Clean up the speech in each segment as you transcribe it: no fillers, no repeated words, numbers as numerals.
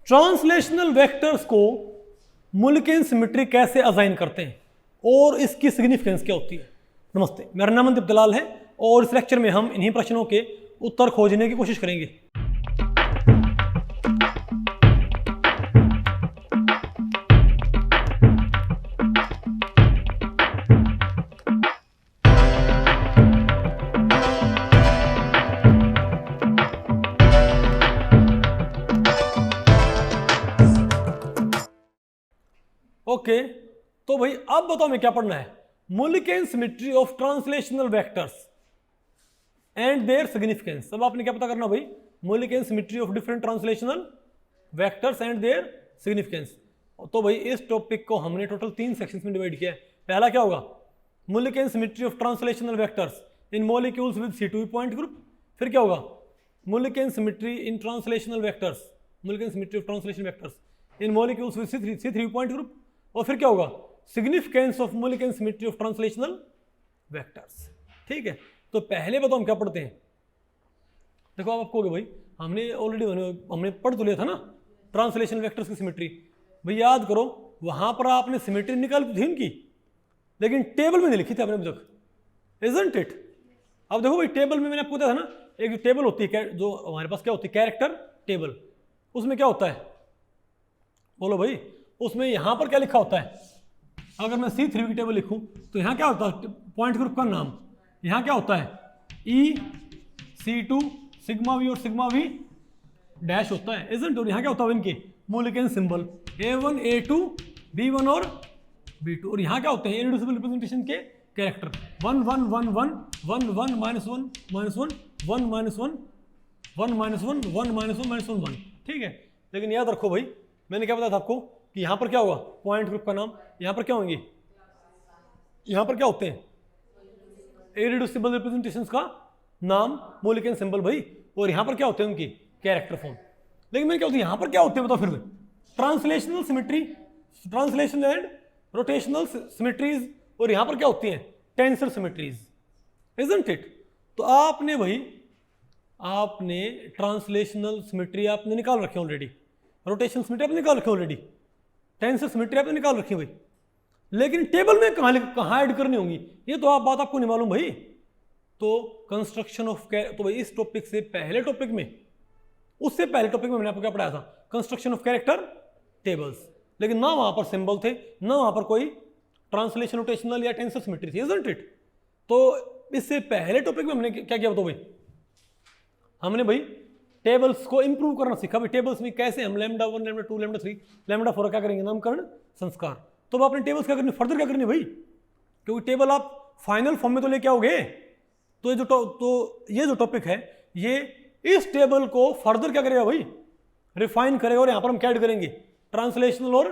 Translational vectors को मुल्किन symmetry कैसे assign करते हैं और इसकी सिग्निफिकेंस क्या होती है। नमस्ते, मेरा नाम मनदीप दलाल है और इस लेक्चर में हम इन्हीं प्रश्नों के उत्तर खोजने की कोशिश करेंगे। ओके, तो भाई अब बताओ हमें क्या पढ़ना है। Mulliken symmetry of translational vectors and their significance. अब आपने क्या पता करना भाई, Mulliken symmetry of different translational vectors and their significance. तो भाई इस टॉपिक को हमने टोटल 3 सेक्शंस में डिवाइड किया है। पहला क्या होगा, Mulliken symmetry of translational vectors in molecules with C2V point group. फिर क्या होगा, Mulliken symmetry in translational vectors, Mulliken symmetry of translation vectors in molecules with C3V point group. और फिर क्या होगा, significance of Mulliken symmetry of translational vectors. ठीक है, तो पहले बताओ हम क्या पढ़ते हैं। देखो आप कहोगे भाई हमने ऑलरेडी हमने पढ़ तो लिया था ना ट्रांसलेशन वेक्टर्स की सिमेट्री। भाई याद करो, वहां पर आपने सिमेट्री निकाली थी इनकी, लेकिन टेबल में नहीं लिखी थी आपने अभी तक, इजंट इट। अब देखो भाई टेबल में मैंने आपको बताया था ना, एक टेबल होती है जो हमारे पास क्या होती है, कैरेक्टर टेबल। उसमें क्या होता है, बोलो भाई, उसमें यहां पर क्या लिखा होता है। अगर मैं C3 की टेबल लिखूं तो यहां क्या होता है, पॉइंट ग्रुप का नाम। यहां क्या होता है, C2 सिग्मा V और सिग्मा V डैश होता है, इजंट। और यहां क्या होता है इनके मुल्किन सिंबल A1 A2 B1 और B2। और यहां क्या होते हैं इररिड्यूसिबल रिप्रेजेंटेशन के कैरेक्टर 1 1 1 1 1 1 -1 -1 1 -1 1 -1 1 -1 -1 1। ठीक है, लेकिन याद रखो भाई मैंने क्या बताया था आपको कि यहां पर क्या होगा, पॉइंट ग्रुप का नाम। यहां पर क्या होंगे, यहां पर क्या होते हैं इररिड्यूसिबल रिप्रेजेंटेशंस का नाम, मुल्किन सिंबल भाई। और यहां पर क्या होते हैं उनकी कैरेक्टर फॉर्म। लेकिन मैं क्या होती है, यहां पर क्या होते हैं बताओ फिर से, translational symmetry, translation and rotational symmetries. और यहां पर क्या होती हैं टेंसर सिमेट्रीज, इजंट इट। तो आपने भाई आपने ट्रांसलेशनल सिमेट्री आपने निकाल रखे ऑलरेडी, रोटेशनल सिमेट्री आपने निकाल रखी ऑलरेडी, टेंसर सिमेट्री आपने निकाल रखी भाई। लेकिन टेबल में कहां ऐड करनी होंगी ये तो बात आपको नहीं मालूम भाई। तो कंस्ट्रक्शन ऑफ, तो भाई इस टॉपिक से पहले टॉपिक में, उससे पहले टॉपिक में मैंने आपको क्या पढ़ाया था, कंस्ट्रक्शन ऑफ कैरेक्टर टेबल्स। लेकिन ना वहां पर सिंबल थे, ना वहां पर कोई ट्रांसलेशन रोटेशनल या टेंसर सिमेट्री थी, इजंट इट। तो इससे पहले टॉपिक में हमने क्या किया बताओ भाई, हमने भाई टेबल्स को इंप्रूव करना सीखा। भाई टेबल्स में कैसे हम लैम्डा 1 लैम्डा 2 लैम्डा 3 लैम्डा 4 क्या करेंगे, नामकरण संस्कार। तो अब आपने टेबल्स क्या करनी, फर्दर क्या करनी भाई, क्योंकि टेबल आप फाइनल फॉर्म में तो लेके आओगे। तो ये जो टॉपिक है ये इस टेबल को फर्दर क्या करेगा भाई, रिफाइन करेगा। और यहां पर हम क्या ऐड करेंगे, ट्रांसलेशनल और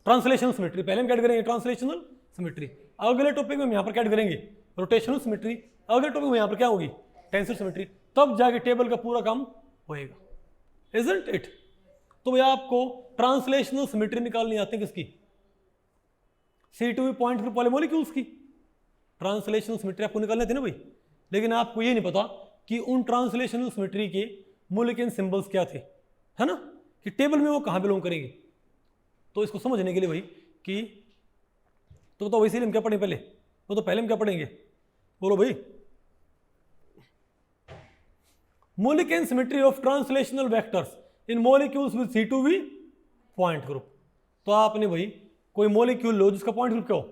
ट्रांसलेशनल सिमेट्री। पहले हम क्या ऐड करेंगे, ट्रांसलेशनल सिमेट्री। अगले टॉपिक में हम यहां पर क्या ऐड करेंगे, रोटेशनल सिमेट्री। अगले टॉपिक में यहां पर क्या होगी, टेंसर सिमेट्री। तब जाके टेबल का पूरा काम होएगा, इजंट इट। तो भैया आपको ट्रांसलेशनल सिमेट्री निकालनी आती है किसकी, C2V पॉइंट ग्रुप वाले मॉलिक्यूल्स की। ट्रांसलेशनल सिमेट्री आपको निकालनी थी ना भाई, लेकिन आपको ये नहीं पता कि उन ट्रांसलेशनल सिमेट्री के मुल्किन सिंबल्स क्या थे, है ना, कि टेबल में वो कहां बिलोंग करेंगे। तो इसको समझने के लिए भाई कि तो इसीलिए हम क्या पढ़ेंगे पहले, तो पहले हम क्या पढ़ेंगे, बोलो भाई, Mulliken symmetry of translational vectors in molecules with C2V point group. तो आपने भाई कोई मॉलिक्यूल लो जिसका पॉइंट ग्रुप क्या हो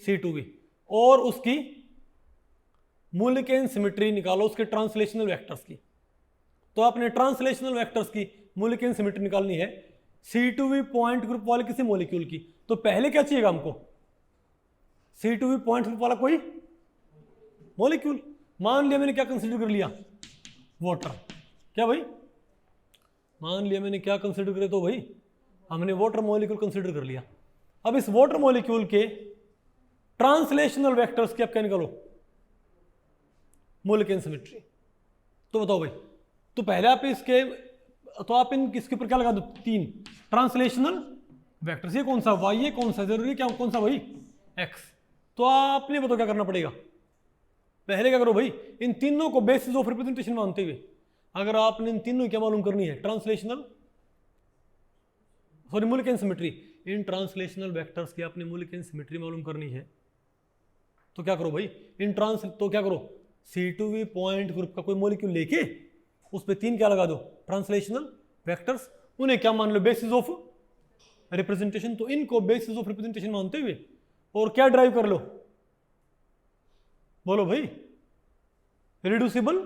C2V, और उसकी मुल्किन सिमेट्री निकालो उसके ट्रांसलेशनल वेक्टर्स की। तो आपने ट्रांसलेशनल वेक्टर्स की मुल्किन सिमेट्री निकालनी है C2V पॉइंट ग्रुप वाले किसी मॉलिक्यूल की। तो पहले क्या चाहिएगा हमको, C2V पॉइंट ग्रुप वाला कोई मॉलिक्यूल। मान लिया मैंने क्या कंसीडर कर लिया, वाटर। क्या भाई, मान लिया मैंने क्या कंसीडर करे, तो भाई हमने वाटर मॉलिक्यूल कंसीडर कर लिया। अब इस वाटर मॉलिक्यूल के ट्रांसलेशनल वेक्टर्स की आप क्या निकालो, मुल्किन सिमेट्री। तो बताओ भाई, तो पहले आप इसके, तो आप इन किसके ऊपर क्या लगा दो, 3 ट्रांसलेशनल वेक्टर्स। ये कौन सा y, ये कौन सा जरूरी, क्या कौन सा भाई x। तो आपने बताओ क्या करना पड़ेगा, पहले क्या करो भाई, इन तीनों को बेसिस ऑफ रिप्रेजेंटेशन मानते हुए अगर आपने इन तीनों क्या मालूम करनी है, translational sorry Mulliken symmetry, in translational vectors की आपने मुल्लिकेन सिमेट्री मालूम करनी है तो क्या करो भाई, तो क्या करो, C2V पॉइंट ग्रुप का कोई मॉलिक्यूल लेके उस पर 3 क्या लगा दो, ट्रांसलेशनल वेक्टर्स, उन्हें क्या मान लो, बेसिस ऑफ रिप्रेजेंटेशन। तो इनको बेसिस ऑफ रिप्रेजेंटेशन मानते हुए और क्या ड्राइव कर लो, बोलो भाई, रिड्यूसिबल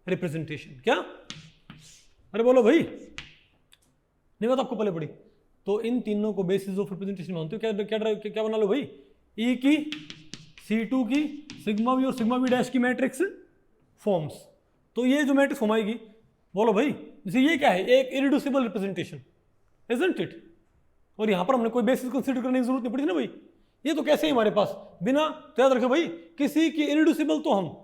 रिप्रेजेंटेशन। क्या, अरे बोलो भाई, नहीं बात आपको पहले पड़ी। तो इन तीनों को बेसिस ऑफ रिप्रेजेंटेशन मानते हो, क्या बना लो भाई, ई की, C2 की, सिग्मा वी और सिग्मा वी डैश की मैट्रिक्स फॉर्म्स। तो ये जो मैट्रिक्स फॉर्म आएगी, बोलो भाई, जैसे ये क्या है, एक इरिड्यूसिबल रिप्रेजेंटेशन, इजंट इट। और यहां पर हमने कोई बेसिस कंसीडर करने की जरूरत नहीं पड़ी ना भाई, ये तो कैसे ही हमारे पास बिना, तो याद रखो भाई, किसी की इरिड्यूसिबल तो हम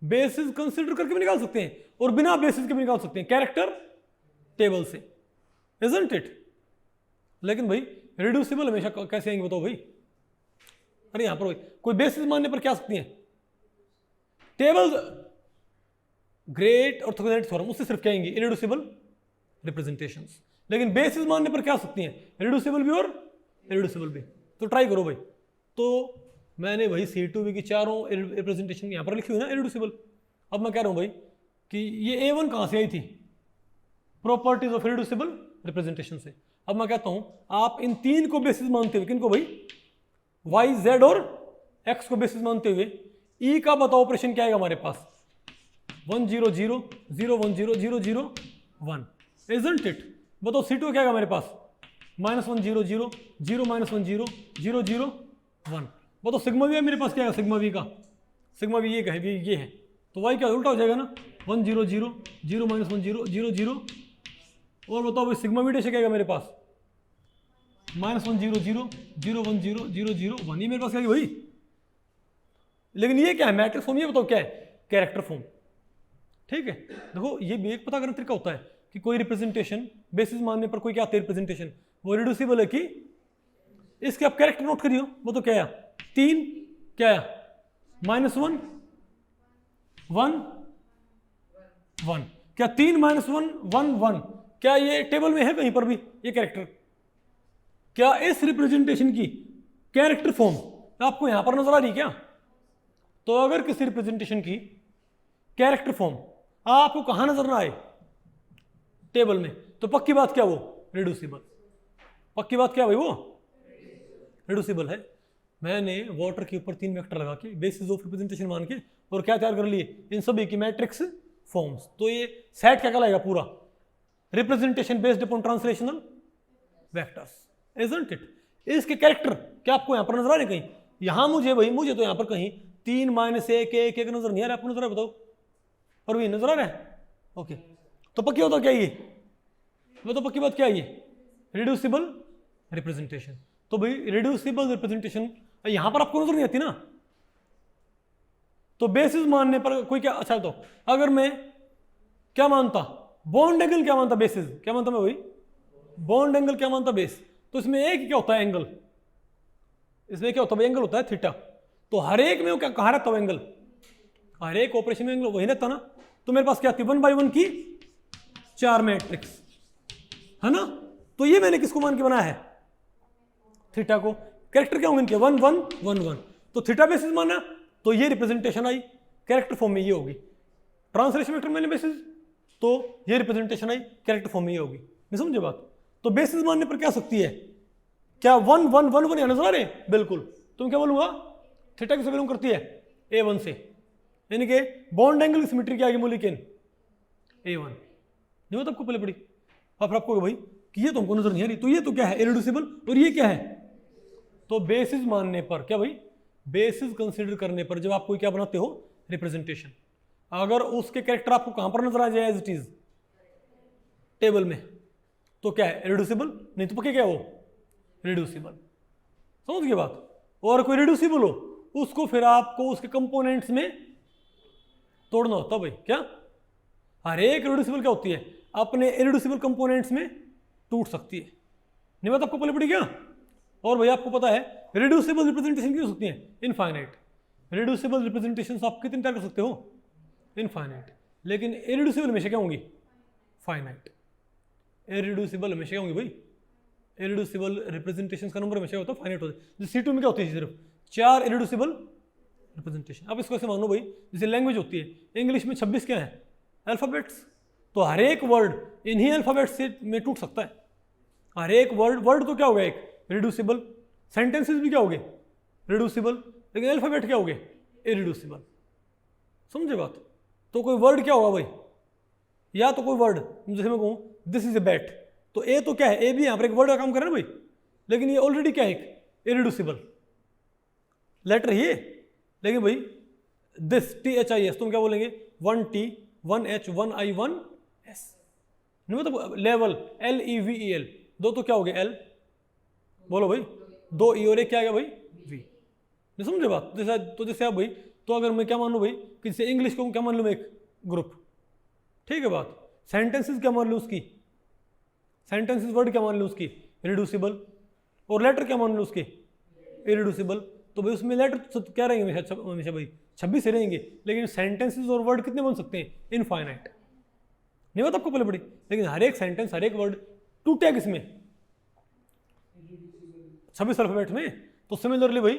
बेसिस कंसीडर करके भी निकाल सकते हैं और बिना बेसिस के भी निकाल सकते हैं, कैरेक्टर टेबल से, इजंट इट। लेकिन भाई रिड्यूसिबल हमेशा कैसे आएंगे बताओ भाई, अरे यहां पर भाई कोई बेसिस मानने पर क्या आ सकती हैं, टेबल ग्रेट ऑर्थोगोनैलिटी थ्योरम, उससे सिर्फ क्या आएंगी, इरिड्यूसिबल रिप्रेजेंटेशंस। लेकिन बेसिस मानने पर क्या आ सकती हैं, रिड्यूसिबल भी और इरिड्यूसिबल भी। तो ट्राई करो भाई। तो मैंने भाई C2V की चारों रिप्रेजेंटेशन यहां पर लिखी हुई ना इरिड्यूसिबल। अब मैं कह रहा हूं भाई कि ये A1 कहां से आई थी, प्रॉपर्टीज ऑफ इरिड्यूसिबल रिप्रेजेंटेशन से। अब मैं कहता हूं आप इन 3 को बेसिस मानते हुए, किनको भाई, Y, Z और X को बेसिस मानते हुए E का बताओ ऑपरेशन क्या आएगा हमारे पास, 1 0 0 0 1 0 0 0 1, इजंट इट। बताओ C2 क्या आएगा हमारे पास, -1 0 0 0 -1 0 0 0 1। बताओ सिग्मा वी मेरे पास क्या है, सिग्मा वी का, सिग्मा वी ये है, ये है, तो Y क्या उल्टा हो जाएगा ना, 1 0 0 0 -1 0 0 0। और बताओ भाई सिग्मा वी डैश क्या है मेरे पास, -1 0 0 0 1 0 0 0 1, ये मेरे पास क्या है भाई। लेकिन ये क्या है, मैट्रिक्स फॉर्म, ये बताओ क्या है, कैरेक्टर फॉर्म। ठीक है, देखो ये भी एक पता करने तरीका होता है कि कोई रिप्रेजेंटेशन बेसिस मानने पर कोई क्या आती है रिप्रेजेंटेशन, वो रिड्यूसिबल है कि, इसके आप कैरेक्टर नोट करियो, वो तो क्या है, 3 क्या है, -1 1 1, क्या 3 -1 1 1, क्या ये टेबल में है कहीं पर भी ये कैरेक्टर, क्या इस रिप्रेजेंटेशन की कैरेक्टर फॉर्म आपको यहां पर नजर आ रही क्या। तो अगर किसी रिप्रेजेंटेशन की कैरेक्टर फॉर्म आपको कहां नजर ना आए, टेबल में, तो पक्की बात क्या, वो रिड्यूसिबल, पक्की बात क्या भाई, वो रिड्यूसिबल है। मैंने वाटर के ऊपर 3 वेक्टर लगा के बेसिस ऑफ रिप्रेजेंटेशन मान के और क्या तैयार कर लिए, इन सभी की मैट्रिक्स फॉर्म्स। तो ये सेट क्या कहलाएगा, पूरा representation based upon translational vectors, isn't it. इसके कैरेक्टर क्या आपको यहां पर नजर आ रहे कहीं, यहां मुझे तो यहां पर कहीं 3 -1 1 1 नजर नहीं आ रहा, आपको नजर आ रहा बताओ, और भी नजर आ रहा है, ओके। तो पक्की होता क्या ये, वो तो पक्की बात क्या है, ये रिड्यूसिबल रिप्रेजेंटेशन। तो भाई रिड्यूसिबल रिप्रेजेंटेशन यहां पर आपको नजर नहीं आती ना, तो बेसिस मानने पर कोई क्या, अच्छा तो अगर मैं क्या मानता, बॉन्ड एंगल क्या मानता, बेसिस क्या मानता मैं भाई, बॉन्ड एंगल क्या मानता बेस, तो इसमें एक क्या होता है एंगल, इसमें क्या होता है एंगल होता है थीटा। तो हर एक में वो क्या कहां रहता है एंगल, हर एक ऑपरेशन में एंगल वही रहता ना। तो मेरे पास क्या आती है 1 by 1 की 4 मैट्रिक्स, है ना। तो ये मैंने किसको मान के बनाया है, थीटा को। कैरेक्टर क्या होंगे इनके, 1 1 1 1, तो थीटा बेसिस माना, तो ये रिप्रेजेंटेशन आई कैरेक्टर फॉर्म में, ये होगी ट्रांसलेशन वेक्टर मैंने बेसिस, तो ये रिप्रेजेंटेशन आई कैरेक्टर फॉर्म में, ये होगी। नहीं समझे बात। तो बेसिस मानने पर क्या सकती है, क्या 1 1 1 1 नजर आ रहे हैं, बिल्कुल। तुम क्या बोलूंगा, थीटा किससे बिलोंग करती है, A1 से, यानी कि बॉन्ड एंगल की सिमेट्री क्या आएगी, मोलिकेन A1। नहीं बात आपको पहले पड़ी। अब आपको भाई कि ये तुमको नजर नहीं आ रही, तो ये तो क्या है इरिड्यूसिबल, और ये क्या है। तो बेसिस मानने पर क्या भाई, बेसिस कंसीडर करने पर जब आप कोई क्या बनाते हो रिप्रेजेंटेशन, अगर उसके कैरेक्टर आपको कहां पर नजर आ जाए एज इट इज टेबल में, तो क्या है रिड्यूसिबल, नहीं तो पक्के क्या वो रिड्यूसिबल। समझ गए बात। और कोई रिड्यूसिबल हो उसको फिर आपको उसके कंपोनेंट्स में तोड़ना होता भाई। क्या हर एक रिड्यूसिबल क्या होती है, अपने इरिड्यूसिबल कंपोनेंट्स में टूट सकती है। नहीं बात आपको पहले पड़ी क्या। और भाई आपको पता है रिड्यूसिबल रिप्रेजेंटेशन क्यों सकती है, इनफाइनाइट। रिड्यूसिबल रिप्रेजेंटेशन आप कितने तैयार कर सकते हो, इनफाइनाइट। लेकिन इरिड्यूसिबल हमेशा क्या होंगी, फाइनाइट। इरिड्यूसिबल हमेशा क्या होंगी भाई, इरिड्यूसिबल रिप्रेजेंटेशन का नंबर हमेशा होता है फाइनाइट होता है। जैसे C2 में क्या होती है, सिर्फ 4 इरिड्यूसिबल रिप्रेजेंटेशन। अब इसको ऐसे मानो भाई, जैसे लैंग्वेज होती है, इंग्लिश में 26 क्या है अल्फाबेट्स, तो हर एक वर्ड इन्हीं अल्फाबेट्स से में टूट सकता है। हर एक वर्ड तो क्या हो गया एक रिड्यूसिबल, सेंटेंसेस भी क्या हो गए रिड्यूसिबल, लेकिन अल्फाबेट क्या हो गए इरिड्यूसिबल। समझे बात? तो कोई वर्ड क्या होगा भाई, या तो कोई वर्ड जैसे मैं कहूँ दिस इज ए बैट, तो ए तो क्या है, ए भी यहाँ पर एक वर्ड का काम कर रहा है ना भाई, लेकिन ये ऑलरेडी क्या है एक इरिड्यूसिबल लेटर ही है। लेकिन भाई दिस THIS तुम क्या बोलेंगे 1T 1H 1I 1S, नहीं मतलब लेवल LEVEL, दो तो क्या हो गया L, बोलो भाई 2 E और एक क्या आ गया भाई V। नहीं समझे बात? जैसे आप भाई, तो अगर मैं क्या मान लूँ भाई कि जैसे इंग्लिश को क्या मान लूँ मैं एक ग्रुप, ठीक है बात, सेंटेंसेस क्या मान लूँ उसकी, सेंटेंसेस वर्ड क्या मान लूँ उसकी रिड्यूसिबल, और लेटर क्या मान लूँ उसके इरिड्यूसिबल। तो भाई उसमें लेटर क्या रहेंगे हमेशा भाई 26 रहेंगे, लेकिन सेंटेंसेस और वर्ड कितने बन सकते हैं इनफाइनाइट। नहीं बात आपको पहले पड़ी, लेकिन हर एक सेंटेंस हर एक वर्ड टूटे किसमें 26 अल्फाबेट में। तो सिमिलरली भाई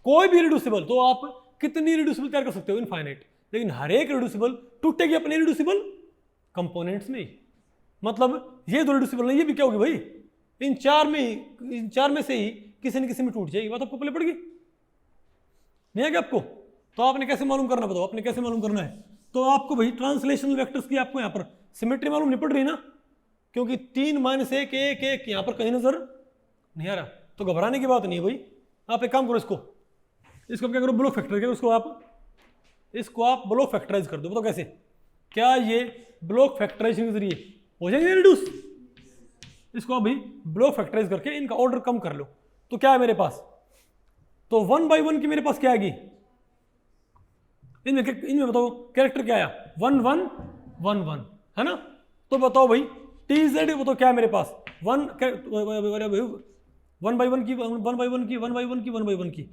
कोई भी रिड्यूसिबल, तो आप कितनी रिड्यूसिबल तैयार कर सकते हो इनफाइनाइट, लेकिन हर एक रिड्यूसिबल टूटेगी अपने रिड्यूसिबल कंपोनेंट्स में ही। मतलब ये दो रिड्यूसिबल नहीं, ये भी क्या होगी भाई इन चार में से ही किसी न किसी में टूट जाएगी। बात आपको पहले पड़ गई नहीं है क्या आपको? तो आपने कैसे मालूम करना, बताओ आपने कैसे मालूम करना है? तो आपको भाई ट्रांसलेशनल वेक्टर्स की आपको यहाँ पर सिमेट्री मालूम नहीं पड़ रही ना, क्योंकि 3 -1 1 1 यहाँ पर कहीं नजर नहीं आ रहा, तो घबराने की बात नहीं है भाई। आप एक काम करो, इसको क्या करो ब्लॉक फैक्टर करो, इसको आप ब्लॉक फैक्टराइज कर दो। बताओ कैसे? क्या ये ब्लॉक फैक्टराइजेशन के जरिए हो जाएंगे रिड्यूस? इसको अभी ब्लॉक फैक्टराइज करके इनका ऑर्डर कम कर लो, तो क्या है मेरे पास, तो 1 by 1 की मेरे पास क्या आएगी इनमें बताओ कैरेक्टर क्या आया 1 1 1 1 है ना। तो बताओ भाई TZ बताओ क्या है मेरे पास 1 by 1 की 1 by 1 की 1 by 1 की 1 by 1 की।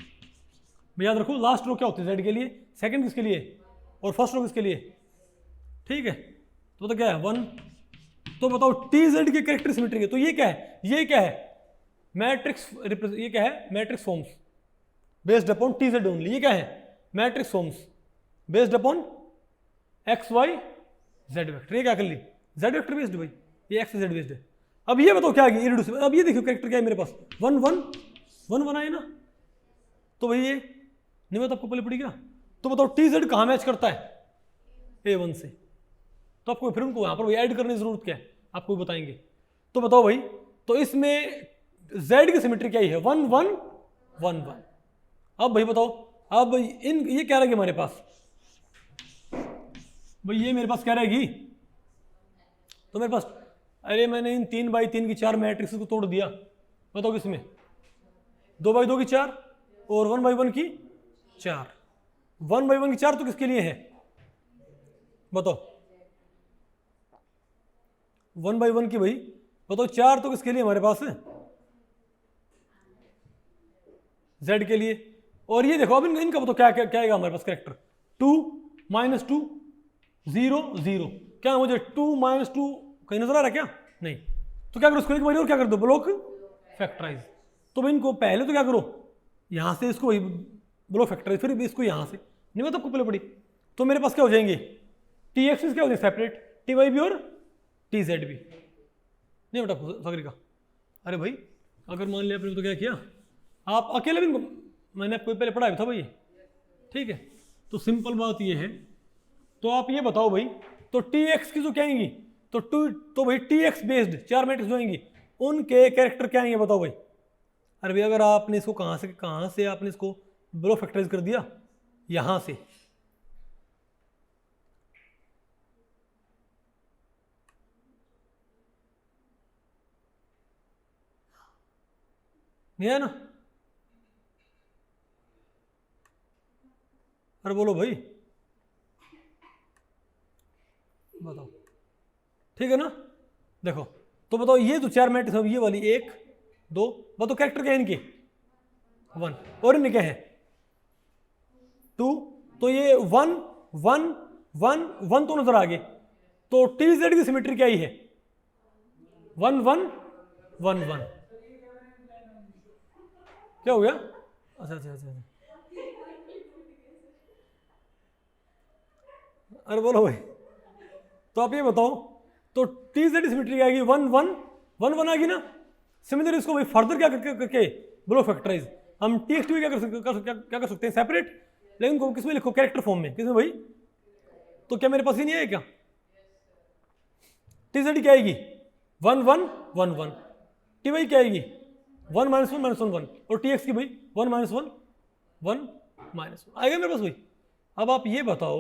याद रखो लास्ट रो क्या होती है Z के लिए, सेकंड किसके लिए और फर्स्ट रो किसके लिए, ठीक है। तो बताओ क्या है 1, तो बताओ TZ के कैरेक्टर सिमेट्री के, तो ये क्या है मैट्रिक्स, ये क्या है matrix forms based upon TZ only. ये क्या है matrix forms based upon XY Z vector. ये क्या कर ली Z वेक्टर बेस्ड भाई, ये X Z बेस्ड है। अब ये बताओ क्या आ गई इरिड्यूसिबल। अब ये देखो कैरेक्टर क्या है मेरे पास 1 1 1 1 आए ना, तो भाई ये नहीं बता आपको पहले पड़ी क्या। तो बताओ TZ कहाँ मैच करता है A1 से, तो आपको फिर उनको यहाँ पर ऐड करने की जरूरत क्या है आपको बताएंगे। तो बताओ भाई, तो इसमें Z की सिमेट्री क्या ही है 1 1 1 1। अब भाई बताओ, अब ये क्या रहेगी हमारे पास भाई, ये मेरे पास क्या रहेगी, तो मेरे पास अरे मैंने इन 3 by 3 की 4 मैट्रिक्स को तोड़ दिया। बताओ किसमें 2 by 2 की 4 और 1 by 1 की 4। 1 by 1 की 4 तो किसके लिए है बताओ, 1 by 1 की भाई बताओ 4 तो किसके लिए हमारे पास है Z के लिए। और ये देखो अब इनका बताओ क्या क्या आएगा हमारे पास कैरेक्टर 2 -2 0 0। क्या मुझे 2 -2 कहीं नजर आ रहा है क्या, नहीं। तो क्या करो इसको एक बार और क्या कर दो ब्लॉक फैक्टराइज। तो भाई इनको पहले तो क्या करो यहां से इसको ब्लॉक फैक्टराइज, फिर इसको यहां से नहीं मतलब आपको पहले पड़ी। तो मेरे पास क्या हो जाएंगे TX क्या हो जाएंगे सेपरेट, TY भी और TZ भी नहीं बेटा सगरी का। अरे भाई अगर मान लिया आपने तो क्या किया आप अकेले भी, मैंने आपको पहले पढ़ाया था भाई, ठीक है। तो सिंपल बात ये है, तो आप ये बताओ भाई, तो TX की जो क्या आएंगी, तो भाई TX बेस्ड 4 मैट्रिक्स जो आएंगी उनके कैरेक्टर क्या आएंगे बताओ भाई। अरे भाई अगर आपने इसको कहाँ से आपने इसको ब्लॉक फैक्टराइज कर दिया, यहां से नहीं है ना। अरे बोलो भाई बताओ, ठीक है ना। देखो तो बताओ ये तो 4 मैट्रिक्स, ये वाली 1 2, बताओ कैरेक्टर क्या है इनके 1 और इनके क्या है 2। तो ये 1 1 1 1 तो नजर आ गए। तो TZ की सिमेट्री क्या ही है 1 1 1 1। क्या हो गया? अच्छा अच्छा अच्छा अच्छा। अरे बोलो भाई, तो आप ये बताओ, तो टी जेड सिमेट्री आएगी 1 1 1 1 आएगी ना। सिमिलर इसको भाई फर्दर क्या करके ब्लो फैक्टराइज, हम टी एक्स टी क्या कर सकते हैं सेपरेट, लेकिन उनको किसमें लिखो? कैरेक्टर फॉर्म में। किसमें भाई? तो क्या मेरे पास ही नहीं है क्या? टी जेड क्या आएगी? 1 1 1 1। टी वाई क्या आएगी? 1 -1 -1 1। और टी एक्स की भाई 1 -1 1 -1 आएगा मेरे पास भाई। अब आप ये बताओ,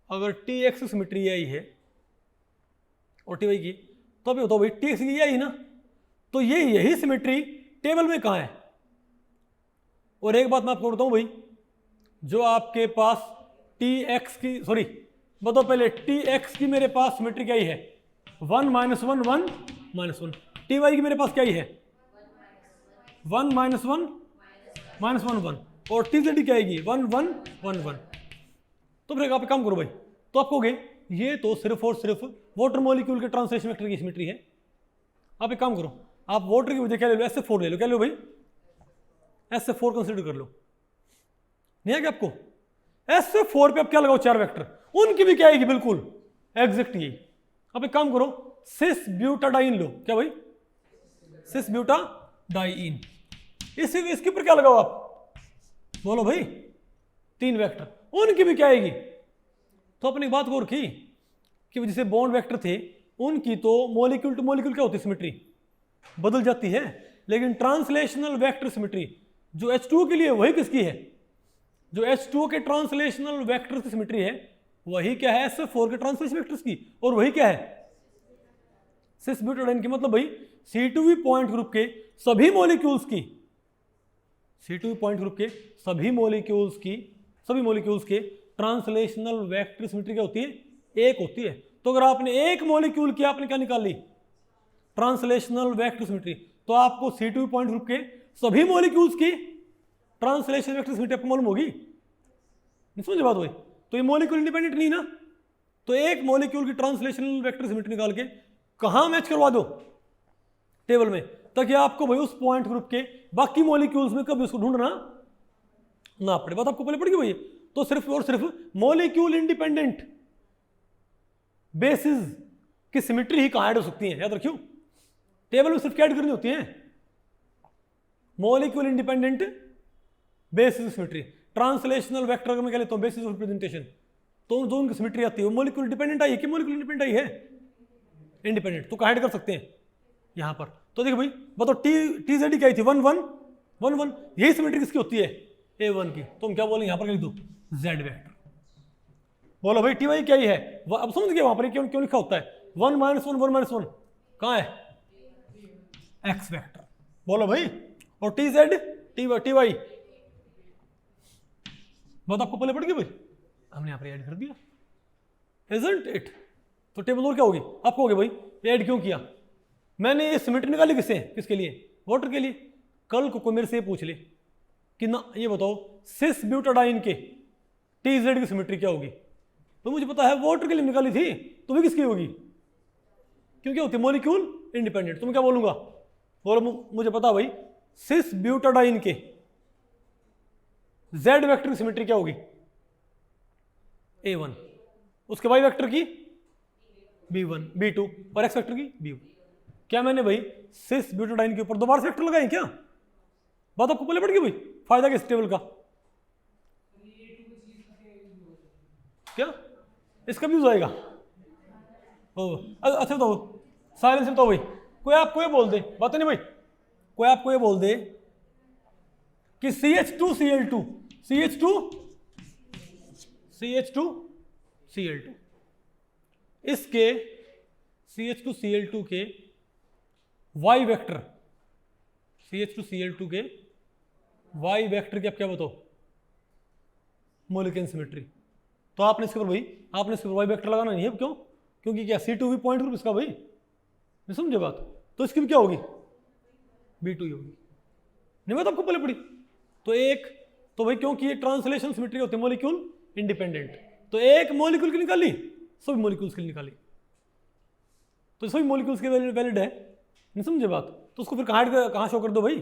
अगर टी एक्स सिमेट्री आई है और टी वाई की, तो अब ये बताओ भाई टी एक्स की आई ना, तो ये यही सिमेट्री टेबल में कहाँ है? और एक बात मैं आपको बताऊं भाई, जो आपके पास टी एक्स की, सॉरी बताओ पहले, टी एक्स की मेरे पास सिमेट्री क्या ही है? 1 -1 1 -1। टी वाई की मेरे पास क्या ही है? 1 -1 -1 1। और टी जेड क्या आएगी? 1 1 1 1। तो फिर आप एक काम करो भाई, तो आप कहोगे ये तो सिर्फ और सिर्फ वाटर मॉलिक्यूल के ट्रांसलेशन वेक्टर की सिमेट्री है। आप एक काम करो, आप वाटर की वजह क्या ले लो? SF4 ले लो। क्या लो भाई? SF4 कंसिडर कर लो। नहीं है क्या आपको? SF4 पे आप क्या लगाओ? 4 वेक्टर, उनकी भी क्या आएगी? बिल्कुल एग्जैक्ट यही। आप एक काम करो, सिस ब्यूटाडाइन लो। क्या भाई? सिस ब्यूटाडाइन। इसके ऊपर क्या लगाओ आप? बोलो भाई। 3 वेक्टर, उनकी भी क्या आएगी? तो अपनी बात गौर की कि जैसे बॉन्ड वेक्टर थे, उनकी तो मॉलिक्यूल टू मॉलिक्यूल क्या होती है? सिमेट्री बदल जाती है। लेकिन ट्रांसलेशनल वेक्टर सिमेट्री जो H2O के लिए, वही किसकी है? जो H2O के ट्रांसलेशनल वेक्टर की सिमेट्री है, वही क्या है? SF4 के ट्रांसलेशन वेक्टर्स की। और वही क्या है? सिस ब्यूटाडाइन की। मतलब भाई C2V पॉइंट ग्रुप के सभी मॉलिक्यूल्स की, C2V पॉइंट ग्रुप के सभी मॉलिक्यूल्स के ट्रांसलेशनल वेक्टर सिमेट्री क्या होती है? एक होती है। तो अगर आपने एक मॉलिक्यूल की आपने क्या निकाली? ट्रांसलेशनल वेक्टर सिमेट्री, तो आपको C2V पॉइंट ग्रुप के सभी मॉलिक्यूल्स की ट्रांसलेशनल वेक्टर सिमेट्री आपको मालूम होगी। नहीं समझे बात हुई? तो ये मॉलिक्यूल इंडिपेंडेंट नहीं ना, तो एक मॉलिक्यूल की ट्रांसलेशनल वेक्टर सिमेट्री निकाल के कहां मैच करवा दो? टेबल में, ताकि आपको भाई उस पॉइंट ग्रुप के बाकी मॉलिक्यूल्स में कभी उसको ढूंढना ना पड़े। बात आपको पहले पड़ गई भाई। तो सिर्फ और सिर्फ मॉलिक्यूल इंडिपेंडेंट बेसिस की सिमेट्री ही कहां ऐड हो सकती है, याद रखियो। टेबल में सिर्फ क्या ऐड करनी होती है? Molecule independent basis symmetry. Translational vector में क्या लेता हूं? Basis of representation. तो जो उनकी सिमेट्री आती है वो मॉलिक्यूल डिपेंडेंट आई है कि मॉलिक्यूल इंडिपेंडेंट आई है? इंडिपेंडेंट। तो कहां ऐड कर सकते हैं? यहां पर। तो देखो भाई बताओ, टी जेड क्या आई थी? 1 1 1 1। यही सिमेट्री किसकी होती है? A1 की। तो हम क्या बोलेंगे? यहां पर लिख दो Z वेक्टर। बोलो भाई टी वाई क्या ही है? अब समझ गए वहां पर क्यों क्यों लिखा होता है? 1 -1 1 -1 कहां है? X vector. बोलो भाई। और टी जेड टी वाई बात आपको पहले पड़ गई भाई, हमने यहां पर ऐड कर दिया, इजंट इट? तो टेबल और क्या होगी? आप कहोगे भाई ऐड क्यों किया? मैंने ये सिमेट्री निकाली किसके लिए? वाटर के लिए। कल को कोई मेरे से पूछ ले कि ना ये बताओ सिस ब्यूटाडाइन के टी जेड की सिमेट्री क्या होगी, तो मुझे पता है वाटर के लिए निकाली थी, तो भी किसकी होगी? क्यों क्या होती है? Molecule independent. तो मैं क्या बोलूंगा? बोलो मुझे पता भाई, सिस ब्यूटाडाइन के जेड वेक्टर की सिमेट्री क्या होगी? A1। उसके वाई वेक्टर की B1 B2 और एक्स वेक्टर की B1। क्या मैंने भाई सिस ब्यूटाडाइन के ऊपर दोबारा से वेक्टर लगाए क्या? बात आपको पहले पड़ गई भाई। फायदा किस टेबल का? क्या इसका भी यूज आएगा? अच्छा बताओ, साइलेंस बताओ भाई। कोई आपको ये बोल दे, बात नहीं भाई, कोई आपको ये बोल दे कि CH2Cl2 इसके CH2Cl2 के वाई वेक्टर, CH2Cl2 के वाई वेक्टर की आप क्या बताओ? Molecule symmetry. तो आपने इसके ऊपर भाई, आपने इसके ऊपर वाई वेक्टर लगाना नहीं है। क्यों? क्योंकि क्या C2V पॉइंट ग्रुप इसका भाई, नहीं समझे बात? तो इसकी भी क्या होगी? B2 ही होगी। नहीं बात आपको पहले पड़ी? तो एक तो भाई क्योंकि ये ट्रांसलेशन सिमेट्री होती है मॉलिक्यूल इंडिपेंडेंट, तो एक मॉलिक्यूल की निकाली, सभी मॉलिक्यूल्स की निकाली, तो सभी मॉलिक्यूल्स के वैलिड है। नहीं समझे बात? तो उसको फिर कहाँ शो कर दो भाई?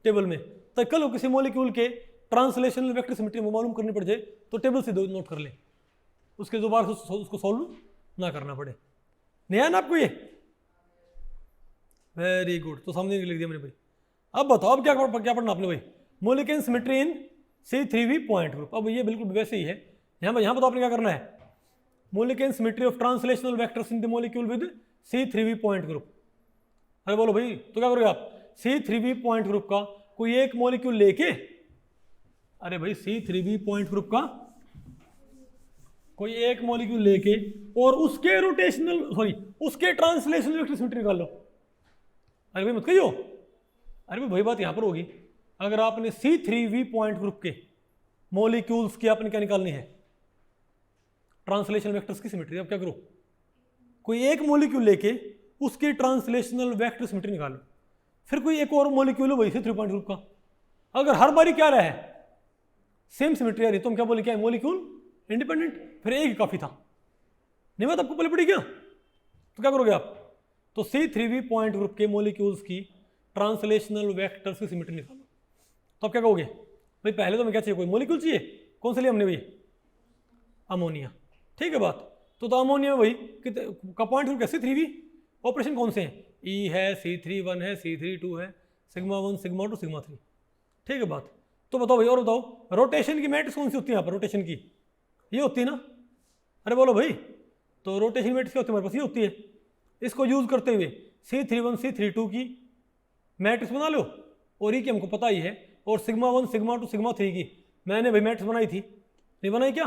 टेबल में। तो कल किसी मॉलिक्यूल के ट्रांसलेशनल वेक्टर सिमेट्री मालूम करनी पड़ जाए तो टेबल से नोट कर ले, उसके दोबारा उसको सॉल्व ना करना पड़े। नहीं है ना आपको ये? वेरी गुड, तो सामने लिख दिया मैंने भाई। अब बताओ अब क्या पढ़ना आपने भाई? मॉलिक्यूल सिमेट्री इन C3V पॉइंट ग्रुप। अब ये बिल्कुल वैसे ही है। यहाँ बताओ आपने क्या करना है? Molecule symmetry of translational vectors in the molecule with C3V point group. अरे बोलो भाई, तो क्या करोगे आप? C3V पॉइंट ग्रुप का कोई एक मॉलिक्यूल लेके, अरे भाई C3V पॉइंट ग्रुप का कोई एक मॉलिक्यूल लेके और उसके रोटेशनल उसके ट्रांसलेशनल वेक्टर सिमेट्री निकाल लो। अरे भाई मत कहियो, अरे भाई बात यहां पर होगी। अगर आपने C3V पॉइंट ग्रुप के मॉलिक्यूल्स की आपने क्या निकालनी है? ट्रांसलेशनल वेक्टर्स की सिमेट्री। अब क्या करो, कोई एक मॉलिक्यूल लेके उसकी ट्रांसलेशनल वेक्टर सिमेट्री निकालो। फिर कोई एक और मॉलिक्यूल हो वही C3 पॉइंट ग्रुप का, अगर हर बारी क्या रहा है सेम सिमेट्री आ रही तो हम क्या बोले, क्या है? Molecule independent. फिर एक ही काफी था। नहीं बात आपको पहले पड़ी क्या? तो क्या करोगे आप? तो C3V पॉइंट ग्रुप के मॉलिक्यूल्स की ट्रांसलेशनल वेक्टर्स की सिमेट्री निकालो। तो आप क्या कहोगे भाई? पहले तो हमें क्या चाहिए? कोई मॉलिक्यूल चाहिए। कौन से लिए हमने भाई? अमोनिया। ठीक है बात। तो अमोनिया में भाई का पॉइंट ग्रुप कैसे? C3V। ऑपरेशन कौन से हैं? E है, C3 1 है, C3 2 है, सिग्मा 1 सिग्मा 2 सिग्मा 3। ठीक है बात। तो बताओ भाई, और बताओ रोटेशन की मैट्रिक्स कौन सी होती है? यहाँ पर रोटेशन की ये होती है ना? अरे बोलो भाई, तो रोटेशन मैट्रिक्स क्या होती है हमारे पास? ये होती है। इसको यूज करते हुए C3 1 C3 2 की मैट्रिक्स बना लो, और ई की हमको पता ही है, और सिग्मा 1 सिग्मा 2 सिग्मा 3 की मैंने भाई मैट्रिक्स बनाई थी, नहीं बनाई क्या?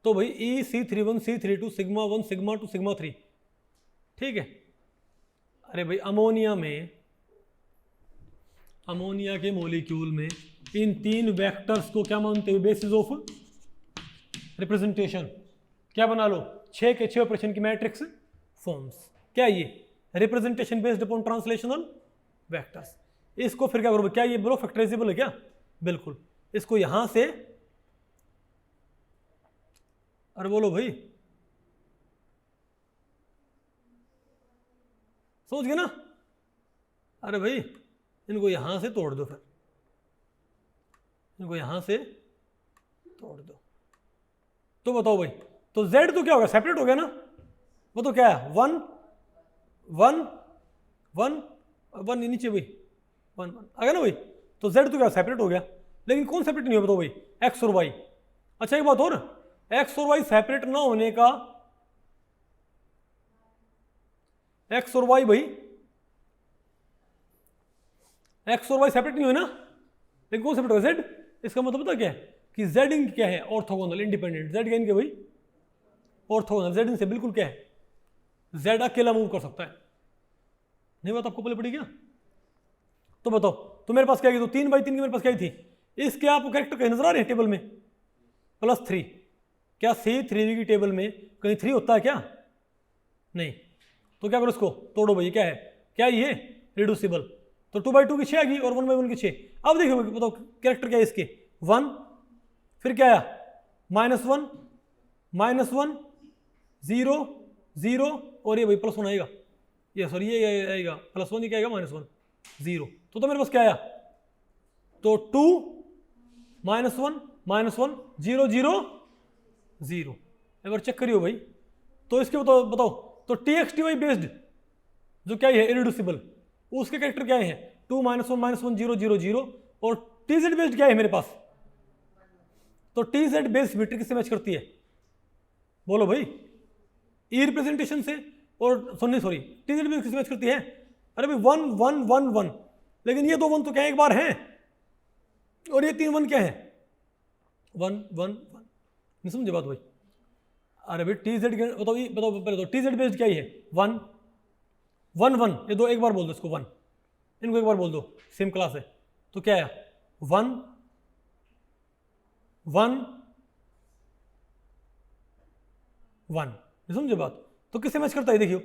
तो भाई ई C3 1 C3 2 sigma 1 sigma 2 sigma 3। ठीक है। अरे भाई अमोनिया के मॉलिक्यूल में इन तीन वेक्टर्स को क्या मानते हुए बेसिस ऑफ रिप्रेजेंटेशन क्या बना लो? 6 के 6 ऑपरेशन की मैट्रिक्स फॉर्म्स। क्या ये? Representation based upon translational vectors. इसको फिर क्या करोगे? क्या ये बोलो फैक्टराइजेबल है क्या? बिल्कुल। इसको यहां से, अरे बोलो भाई, समझ गए ना? अरे भाई इनको यहां से तोड़ दो, फिर इनको यहां से तोड़ दो। तो बताओ भाई, तो Z तो क्या होगा? सेपरेट हो गया ना? वो तो क्या है? 1 1 1 1 नीचे भाई 1 1 आ गया ना भाई? तो Z तो क्या सेपरेट हो गया, लेकिन कौन सेपरेट नहीं हो? बताओ भाई, X और Y। अच्छा एक बात और, X और Y सेपरेट ना होने का, X और Y भाई, X और Y सेपरेट नहीं हुए ना, लेकिन कौन सेपरेट होगा? Z। इसका मतलब पता क्या है कि Z इनके क्या है? Orthogonal independent. Z क्या इनके भाई? ऑर्थोगोनल। Z इनसे बिल्कुल क्या है? Z अकेला मूव कर सकता है। नहीं बात आपको पहले पड़ी क्या? तो बताओ, तो मेरे पास क्या है? तो 3 बाई 3 की मेरे पास क्या थी? इसके आपको कैरेक्टर कहीं नजर आ रहे हैं टेबल में? +3। क्या C3V की टेबल में कहीं 3 होता है क्या? नहीं। तो क्या करो, इसको तोड़ो भाई। क्या है? क्या ये रिड्यूसिबल? तो 2 बाई 2 की 6 आ गई और 1 बाई 1 की 6। अब देखो बताओ कैरेक्टर क्या है इसके? 1, फिर क्या आया? -1 -1 0 0, और ये भाई +1 आएगा, ये सॉरी ये आएगा +1, ये क्या आएगा? -1 0। तो मेरे पास क्या आया? तो 2 -1 -1 0 0 0। एक बार चेक करियो भाई। तो इसके बताओ तो TXTY बेस्ड जो क्या है इरिड्यूसिबल, उसके कैरेक्टर क्या है? 2 -1 -1 0 0 0। और TZ बेस्ड क्या है मेरे पास? तो TZ बेस्ड सिमेट्री किससे मैच करती है? बोलो भाई, ई रिप्रेजेंटेशन से। और सॉरी TZ बेस्ड किससे मैच करती है? अरे भाई 1 1 1 1, लेकिन ये 2 1 तो क्या एक बार हैं, और ये 3 1 क्या है? 1 1 1। नहीं समझे बात भाई? अरे भाई TZ बताओ पहले तो TZ बेस्ड क्या ही है? 1 1 1, ये दो एक बार बोल दो इसको 1, इनको एक बार बोल दो, सेम क्लास है। तो क्या है? 1 1 1। समझे बात? तो किससे मैच करता है? देखियो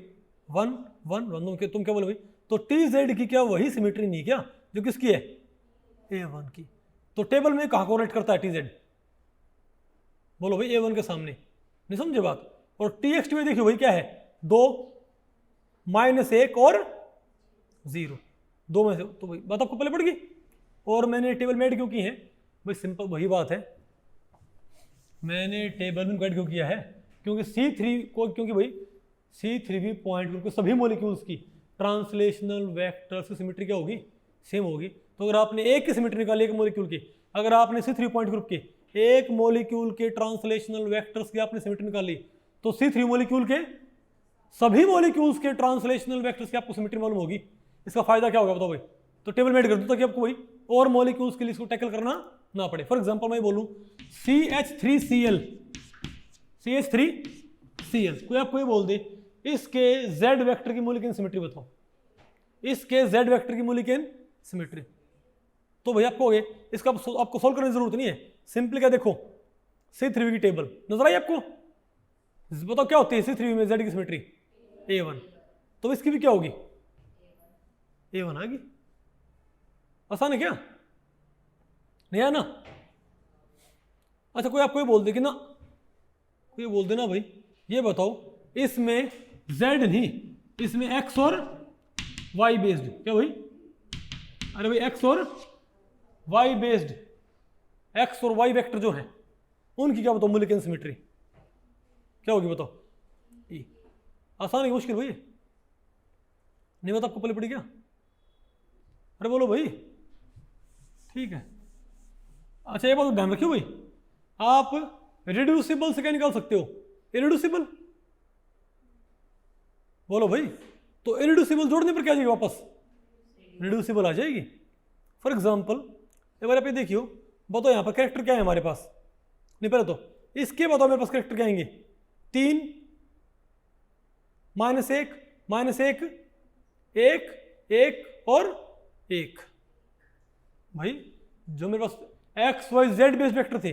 1 1 1। तुम क्या बोलो भाई? तो TZ की क्या वही सिमेट्री नहीं क्या जो किसकी है? A1 की। तो टेबल में कहां कोरिलेट करता है TZ? बोलो भाई A1 के सामने। नहीं समझे बात? और TXTY देखियो भाई क्या है? 2 -1 और 0, 2 में से। तो भाई बात आपको पहले पड़ गई। और मैंने टेबल मेड क्यों की है भाई? सिंपल वही बात है, मैंने टेबल में ऐड क्यों किया है? क्योंकि C3 को, क्योंकि भाई C3 पॉइंट ग्रुप के सभी मॉलिक्यूल्स की ट्रांसलेशनल वेक्टर्स की सिमेट्री क्या होगी? सेम होगी। तो अगर आपने एक की सिमेट्री निकाली एक मॉलिक्यूल की, अगर आपने C3 पॉइंट ग्रुप की एक मॉलिक्यूल के ट्रांसलेशनल वेक्टर्स की आपने सिमेट्री निकाली, तो C3 मॉलिक्यूल के सभी मॉलिक्यूल्स के ट्रांसलेशनल वेक्टर्स की आपको सिमेट्री मालूम होगी। इसका फायदा क्या होगा बताओ भाई? तो टेबल मेड कर दो ताकि आपको भाई और मॉलिक्यूल्स के लिए इसको टैकल करना ना पड़े। फॉर एग्जांपल मैं बोलूं CH3Cl, CH3Cl, कोई आपको ये बोल दे इसके Z वेक्टर की मॉलिक्यूल सिमेट्री बताओ, इसके Z वेक्टर की मॉलिक्यूल सिमेट्री, तो भाई आपको इसका आपको सोल्व करने की जरूरत नहीं है। सिंपली क्या देखो, C3 की टेबल नजर आई आपको? बताओ क्या होती है C3 में Z की सिमेट्री? A1, तो इसकी भी क्या होगी? A1 आएगी। आसान है क्या? नहीं है ना? अच्छा कोई आपको ये बोल दे कि ना, कोई बोल दे ना भाई ये बताओ इसमें Z नहीं, इसमें X और Y बेस्ड, क्या भाई? अरे भाई X और Y बेस्ड, X और Y वेक्टर जो है उनकी क्या बताओ मॉलिक्यूलर सिमेट्री क्या होगी बताओ? E। आसान है मुश्किल भाई? नहीं बता आपको पहले पड़ी क्या? अरे बोलो भाई। ठीक है, अच्छा ये बात ध्यान रखियो भाई, आप रिड्यूसिबल से क्या निकाल सकते हो? इरिड्यूसिबल। बोलो भाई, तो इरिड्यूसिबल जोड़ने पर क्या आ जाएगी वापस? रिड्यूसिबल आ जाएगी। फॉर एग्जांपल एक बार आप ये देखियो, बताओ यहाँ पर कैरेक्टर क्या है हमारे पास? नहीं पहले तो इसके बताओ मेरे पास कैरेक्टर क्या आएंगे? 3 -1 -1 1 1 और 1। भाई जो मेरे पास X Y Z based vector थे,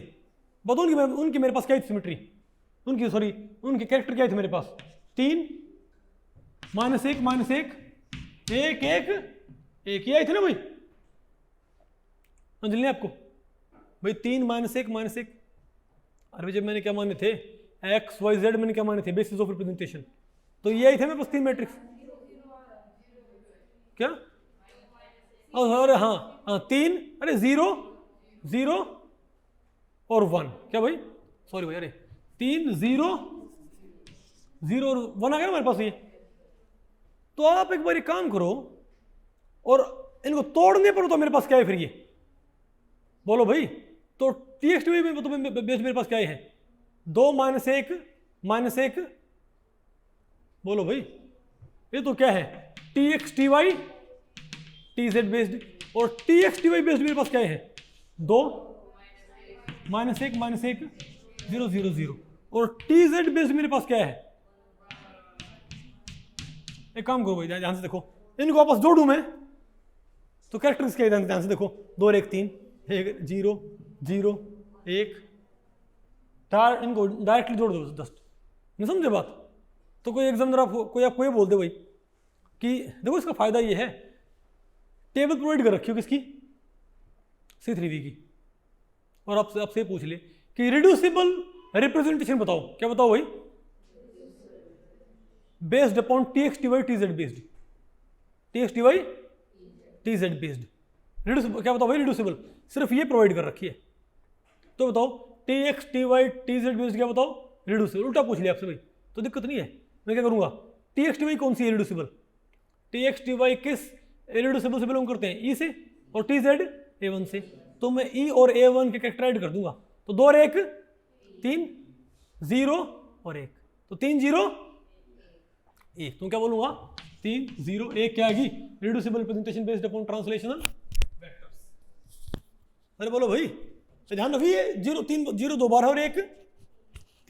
बताओ उनकी मेरे पास क्या थी सिमेट्री? उनकी उनके कैरेक्टर क्या थे मेरे पास? 3 -1 -1 1 1 1, ये आई थे ना भाई? समझ लें आपको भाई 3 -1 -1। अरे भाई जब मैंने क्या माने थे X Y Z, मैंने क्या माने थे बेसिस ऑफ रिप्रेजेंटेशन, तो ये आई थे मेरे पास 3 मैट्रिक्स। क्या? अरे हाँ हाँ 3, अरे 0 0 और 1, क्या भाई? सॉरी भाई, अरे 3 0 0 और 1 आ गया ना मेरे पास ये। तो आप एक बार एक काम करो और इनको तोड़ने पर तो मेरे पास क्या है फिर ये? बोलो भाई, तो TXT में तो मेरे पास क्या है? 2 -1 -1, बोलो भाई ये तो क्या है? TXTY TZ बेस्ड, और TXTY बेस्ड मेरे पास क्या है? 2 -1 -1 0 0 0, और TZ बेस्ड मेरे पास क्या है? एक काम करो भाई ध्यान से देखो, इनको वापस जोड़ू मैं तो कैरेक्टर्स क्या है? ध्यान से देखो, 2 और 1 3, 1 0 0 1, इनको डायरेक्टली जोड़ दो जस्ट। नहीं समझे बात? तो कोई एग्जामिनर कोई आपको ये बोल दे भाई कि देखो इसका फायदा ये है, टेबल प्रोवाइड कर रखी हो किसकी? C3V की, और आपसे ये पूछ ले कि रिड्यूसिबल रिप्रेजेंटेशन बताओ, क्या बताओ भाई? Based upon TXTY TZ based, TXTY TZ based reducible, क्या बताओ भाई? रिड्यूसिबल सिर्फ ये प्रोवाइड कर रखी है, तो बताओ TXTY TZ बेस्ड क्या बताओ? रिड्यूसिबल। उल्टा पूछ लिया आपसे भाई तो दिक्कत नहीं है, मैं क्या करूंगा? TXTY कौन सी है रिड्यूसिबल? TXTY किस इरिड्यूसिबल से बिलोंग करते हैं? E से, और TZ A1 से, तो मैं E और A1 के कैरेक्टर ऐड कर दूंगा, तो 2 और 1 3 0 और 1, तो 3 0 1, तो क्या बोलूंगा? 3 0 1 क्या आएगी? Reducible representation based upon translational vectors. अरे बोलो भाई, तो ध्यान रखिए 0 3 0 2 बार है और 1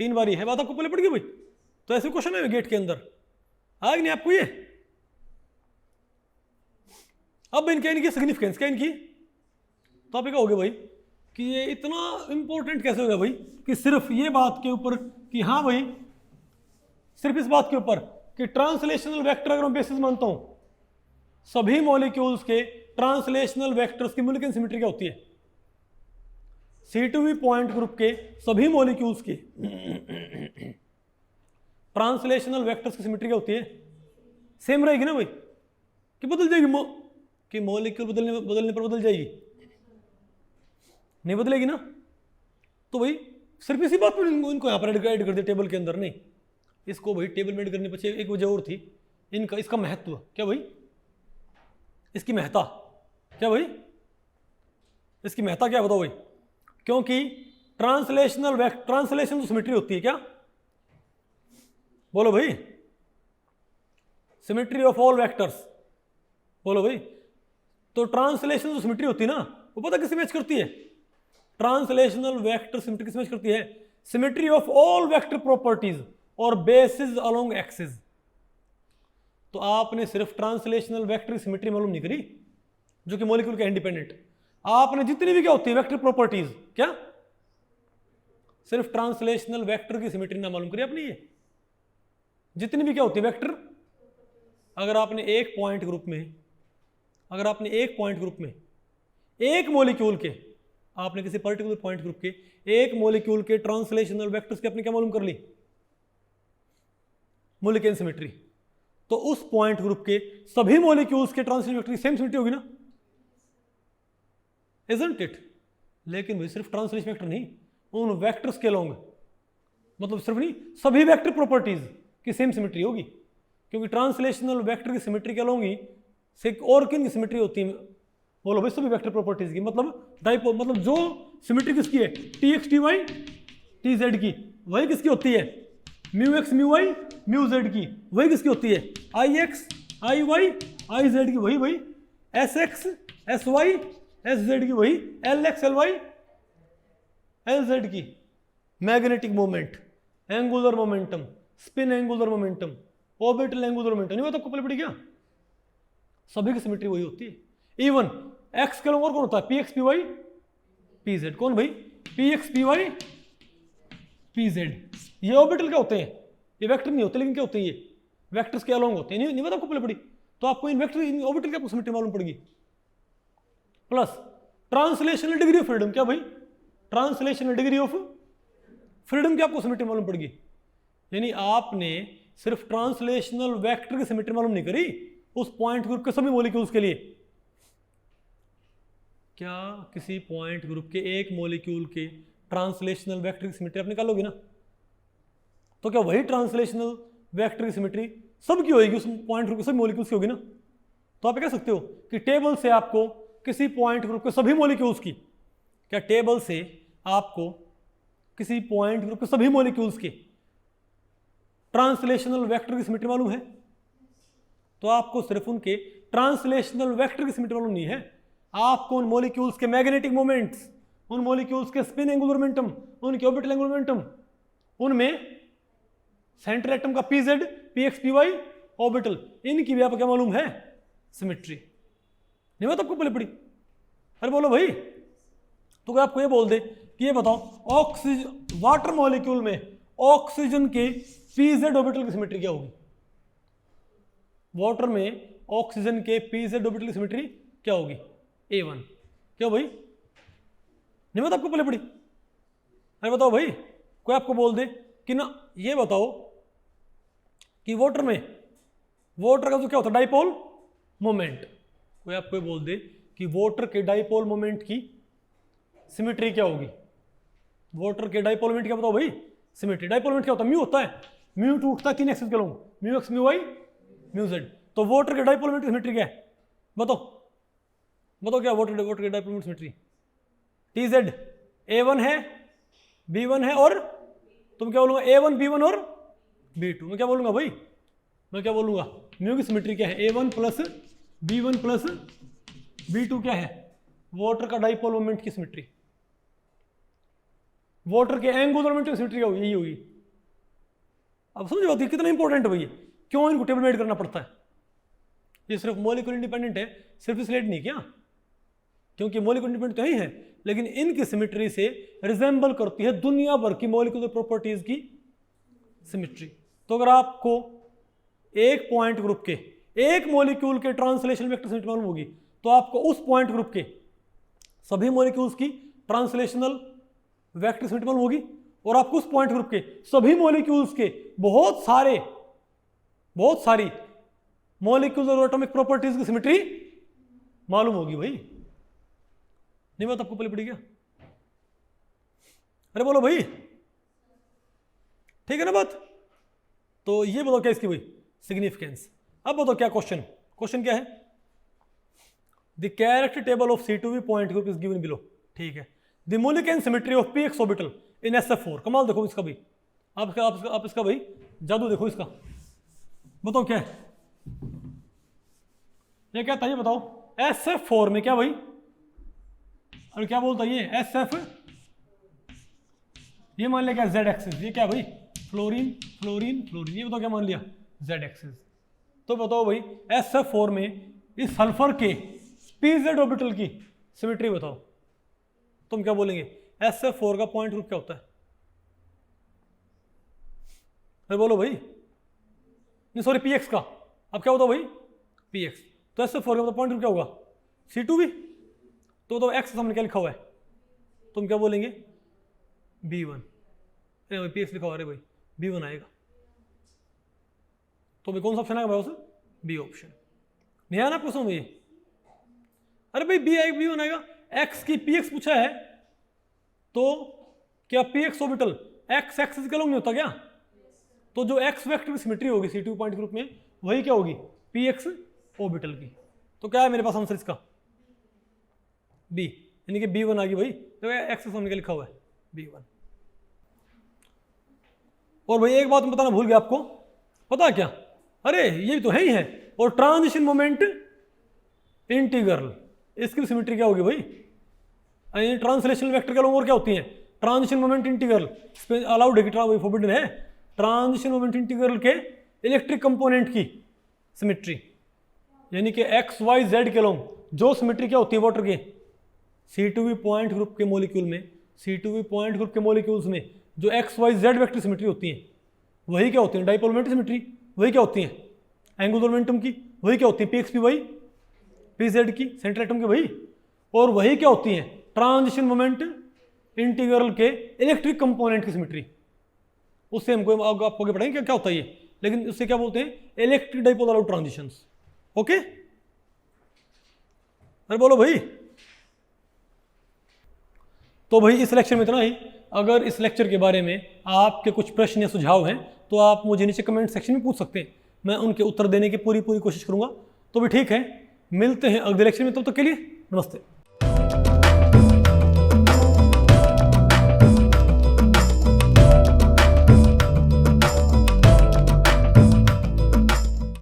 3 बार ही है। बात आपको पहले पड़ गई भाई? तो ऐसे क्वेश्चन है गेट के अंदर आएगा नहीं आपको ये? अब इनकी सिग्निफिकेंस क्या इनकी? तो आप कहोगे भाई कि ये इतना इंपॉर्टेंट कैसे होगा भाई कि सिर्फ ये बात के ऊपर कि हाँ भाई सिर्फ इस बात के ऊपर कि ट्रांसलेशनल वेक्टर अगर मैं बेसिस मानता हूं, सभी मॉलिक्यूल्स के ट्रांसलेशनल वेक्टर्स की मॉलिक्यूलर सिमेट्री क्या होती है? C2V पॉइंट ग्रुप के सभी मॉलिक्यूल्स की ट्रांसलेशनल वेक्टर्स की सिमेट्री क्या होती है? सेम रहेगी ना भाई? कि बदल जाएगी? कि मॉलिक्यूल बदलने पर बदल जाएगी? नहीं बदलेगी ना। तो भाई सिर्फ इसी बात पर इनको यहाँ पर ऐड कर दिया टेबल के अंदर, नहीं इसको भाई टेबल में ऐड करने पीछे एक वजह और थी, इनका इसका महत्व क्या भाई, इसकी महत्ता क्या भाई, इसकी महत्ता क्या बताओ भाई, क्योंकि ट्रांसलेशन तो सिमेट्री होती है क्या, बोलो भाई, सिमेट्री ऑफ ऑल वेक्टर्स, बोलो भाई। तो ट्रांसलेशन तो सिमेट्री होती है ना, वो पता किससे मैच करती है, ट्रांसलेशनल वेक्टर सिमेट्री किससे मैच करती है, symmetry of all vector properties और बेसिस अलोंग एक्सिस। तो आपने सिर्फ ट्रांसलेशनल वेक्टर की सिमेट्री मालूम नहीं करी जो कि मॉलिक्यूल के इंडिपेंडेंट, आपने जितनी भी क्या होती है वेक्टर प्रॉपर्टीज, क्या सिर्फ ट्रांसलेशनल वेक्टर की सिमेट्री ना मालूम करी आपने, ये जितनी भी क्या होती है वेक्टर, अगर आपने एक पॉइंट ग्रुप में, अगर आपने एक पॉइंट ग्रुप में एक मॉलिक्यूल के, आपने किसी पर्टिकुलर पॉइंट ग्रुप के एक मॉलिक्यूल के ट्रांसलेशनल वेक्टर्स के आपने क्या मालूम कर ली, मोलिकेन सिमेट्री, तो उस पॉइंट ग्रुप के सभी मॉलिक्यूल्स के ट्रांसलेशनल वेक्टर की सेम सिमेट्री होगी ना, इजंट इट। लेकिन भाई सिर्फ ट्रांसलेशन वेक्टर नहीं, उन वेक्टर्स के अलोंग, मतलब सिर्फ नहीं सभी वेक्टर प्रॉपर्टीज की सेम सिमेट्री होगी, क्योंकि ट्रांसलेशनल वेक्टर की सिमेट्री के अलोंग ही से और किन की सिमेट्री होती है, बोलो भाई सभी वेक्टर प्रॉपर्टीज की, मतलब डाइपोल, मतलब जो सिमेट्री किसकी है, T X T Y T Z की, वही किसकी होती है, mu x mu Y mu Z की, वही किसकी होती है, I X I Y I Z की, वही वही S X S Y S Z की, वही L X L Y L Z की। Magnetic moment, angular momentum, spin angular momentum, orbital angular momentum, नहीं बताओ पहले पड़ी क्या, सभी की सिमेट्री वही होती है। इवन एक्स के अलोंग और कौन होता है, p x p y p z, कौन भाई, p x p y p z, ये ऑर्बिटल क्या होते हैं, ये वेक्टर नहीं होते, लेकिन क्या होते हैं ये वेक्टर्स के अलोंग होते हैं, नहीं बताओ पहले पड़ी, तो आपको इन वेक्टर इन ऑर्बिटल की आपको सिमेट्री मालूम पड़ेगी। Plus translational degree of freedom, क्या भाई, ट्रांसलेशनल डिग्री ऑफ फ्रीडम की आपको सिमेट्री मालूम पड़ेगी, यानी आपने सिर्फ ट्रांसलेशनल वेक्टर की सिमेट्री मालूम नहीं करी उस पॉइंट ग्रुप के सभी मॉलिक्यूल्स के लिए, क्या किसी पॉइंट ग्रुप के एक मॉलिक्यूल के ट्रांसलेशनल वेक्टर की सिमेट्री आप निकालोगे ना, तो क्या वही ट्रांसलेशनल वेक्टर की सिमेट्री सबकी होगी उस पॉइंट ग्रुप के सभी मॉलिक्यूल्स की होगी ना। तो आप कह सकते हो कि टेबल से आपको किसी पॉइंट ग्रुप के सभी मॉलिक्यूल्स की, क्या टेबल से आपको किसी पॉइंट ग्रुप के सभी मॉलिक्यूल्स के ट्रांसलेशनल वेक्टर की सिमेट्री मालूम है, तो आपको सिर्फ उनके ट्रांसलेशनल वेक्टर की सिमेट्री मालूम नहीं है, आपको उन मॉलिक्यूल्स के मैग्नेटिक मोमेंट्स, उन मॉलिक्यूल्स के स्पिन एंगुलर मोमेंटम, उनके ऑर्बिटल एंगुलर मोमेंटम, उनमें सेंट्रल एटम का p z p x p y orbital, इनकी भी आपको क्या मालूम है, सिमेट्री, नहीं बात आपको पहले पड़ी, अरे बोलो भाई। तो क्या आपको ये बोल दे कि ये बताओ ऑक्सीजन वाटर मॉलिक्यूल में ऑक्सीजन के पीजेड ऑर्बिटल की सिमेट्री क्या होगी, वाटर में ऑक्सीजन के पीजेड ऑर्बिटल की सिमेट्री क्या होगी, A1, क्यों भाई, नहीं बात आपको पहले पड़ी, अरे बताओ भाई, कोई आपको बोल दे कि ना ये बताओ कि वाटर में, वाटर का तो क्या होता है डाइपोल मोमेंट, कोई आपको बोल दे कि वाटर के डाइपोल मोमेंट की सिमेट्री क्या होगी, वाटर के डाइपोल मोमेंट क्या बताओ भाई, सिमेट्री, डाइपोल मोमेंट क्या होता है, म्यू होता है, म्यू टू उठता है किन एक्सिस के लोग, mu x mu Y mu z, तो वाटर के डाइपोल मोमेंट की सिमेट्री क्या है, बताओ बताओ क्या वाटर के dipole moment symmetry, T Z A1 है B1 है और तुम क्या बोलूंगा A1 B1 और B2, मैं क्या बोलूंगा भाई, मैं क्या बोलूंगा, म्यू की सिमेट्री क्या है, A1 plus B1 plus B2 क्या है, वाटर का डाइपोल मोमेंट की सिमेट्री, वाटर के एंगुलर मोमेंट की सिमेट्री क्या होगी, यही होगी। अब समझ बात कितना इंपॉर्टेंट है भैया, क्यों इनको टेबल में ऐड करना पड़ता है, ये सिर्फ मॉलिक्यूल इंडिपेंडेंट है, सिर्फ इसलिए ऐड नहीं किया क्योंकि मॉलिक्यूल इंडिपेंडेंट तो ही है, लेकिन इनकी सिमेट्री से रिजेंबल करती है दुनिया भर की मॉलिक्यूलर प्रॉपर्टीज की सिमेट्री। तो अगर आपको एक पॉइंट ग्रुप के एक मॉलिक्यूल के ट्रांसलेशन वेक्टर सिमेट्री मालूम होगी, तो आपको उस पॉइंट ग्रुप के सभी मॉलिक्यूल्स की ट्रांसलेशनल वेक्टर सिमेट्री मालूम होगी, और आपको उस पॉइंट ग्रुप के सभी मॉलिक्यूल्स के बहुत सारी मॉलिक्यूलर और एटॉमिक प्रॉपर्टीज की सिमेट्री मालूम होगी भाई, नहीं बात आपको पहले पड़ी क्या, अरे बोलो भाई, ठीक है ना बात। तो ये बताओ क्या इसकी भाई सिग्निफिकेंस। अब बताओ क्या क्वेश्चन क्या है, the character table of C2V point group is given below. ठीक है, the molecular symmetry of px orbital in SF4। कमाल देखो इसका भाई, आप इसका भाई जादू देखो इसका। बताओ क्या है, ये क्या था ये बताओ। SF4 में क्या भाई, और क्या बोलता है ये SF, ये मान लिया क्या Z एक्सिस, ये क्या भाई फ्लोरीन फ्लोरीन फ्लोरीन, ये बताओ क्या मान लिया Z एक्सिस। तो बताओ भाई SF4 में इस सल्फर के pz ऑर्बिटल की सिमेट्री बताओ। तुम क्या बोलेंगे, SF4 का पॉइंट ग्रुप क्या होता है, अरे बोलो भाई, नहीं सॉरी px का, अब क्या होता भाई px। तो SF4 का पॉइंट ग्रुप क्या होगा C2V। तो x सामने क्या लिखा हुआ है, तुम क्या बोलेंगे B1। अरे भाई px लिखा हुआ है भाई, B1 आएगा। तो भाई कौन सा ऑप्शन आएगा भाई उसे, बी ऑप्शन। नहीं आया ना आपको समझ में, अरे भाई बी आएगा B1 आएगा। x की px पूछा है तो क्या px ऑर्बिटल x एक्सिस के लॉन्ग नहीं होता क्या, तो जो x वेक्टर की सिमेट्री होगी C2 पॉइंट ग्रुप में वही क्या होगी px ऑर्बिटल की। तो क्या है मेरे पास आंसर इसका B, यानी कि B1 आ गई भाई, तो x सामने क्या लिखा हुआ है B1। और भाई एक बात मैं बताना भूल गया आपको, पता क्या, अरे ये तो है ही है, और ट्रांजिशन मोमेंट इंटीग्रल, इसकी सिमेट्री क्या होगी भाई, ट्रांसलेशनल वेक्टर के लोग और क्या होती हैं ट्रांजिशन मोमेंट इंटीग्रल, अलाउड है कि फॉरबिडन है, ट्रांजिशन मोमेंट इंटीग्रल के इलेक्ट्रिक कंपोनेंट की सिमेट्री, यानी कि एक्स वाई जेड के लोग जो सिमेट्री क्या होती है वाटर के C2V पॉइंट ग्रुप के मॉलिक्यूल में, C2V पॉइंट ग्रुप के मॉलिक्यूल्स में जो x y z vector symmetry होती है वही क्या होती है डाइपोल मोमेंट सिमेट्री, वही क्या होती है एंगुलर मोमेंटम की, वही क्या होती है PX वही PZ की सेंट्रल एटम की वही, और वही क्या होती है ट्रांजिशन मोमेंट इंटीग्रल के इलेक्ट्रिक कंपोनेंट की सिमेट्री। उससे हमको आपको आगे पढ़ेंगे क्या होता है ये, लेकिन उससे क्या बोलते हैं electric dipole allowed transitions. Okay, अरे बोलो भाई। तो भाई इस लेक्चर में इतना ही। अगर इस लेक्चर के बारे में आपके कुछ प्रश्न या सुझाव हैं तो आप मुझे नीचे कमेंट सेक्शन में पूछ सकते हैं, मैं उनके उत्तर देने की पूरी कोशिश करूंगा। तो भी ठीक है, मिलते हैं अगले लेक्चर में, तब तक के लिए नमस्ते।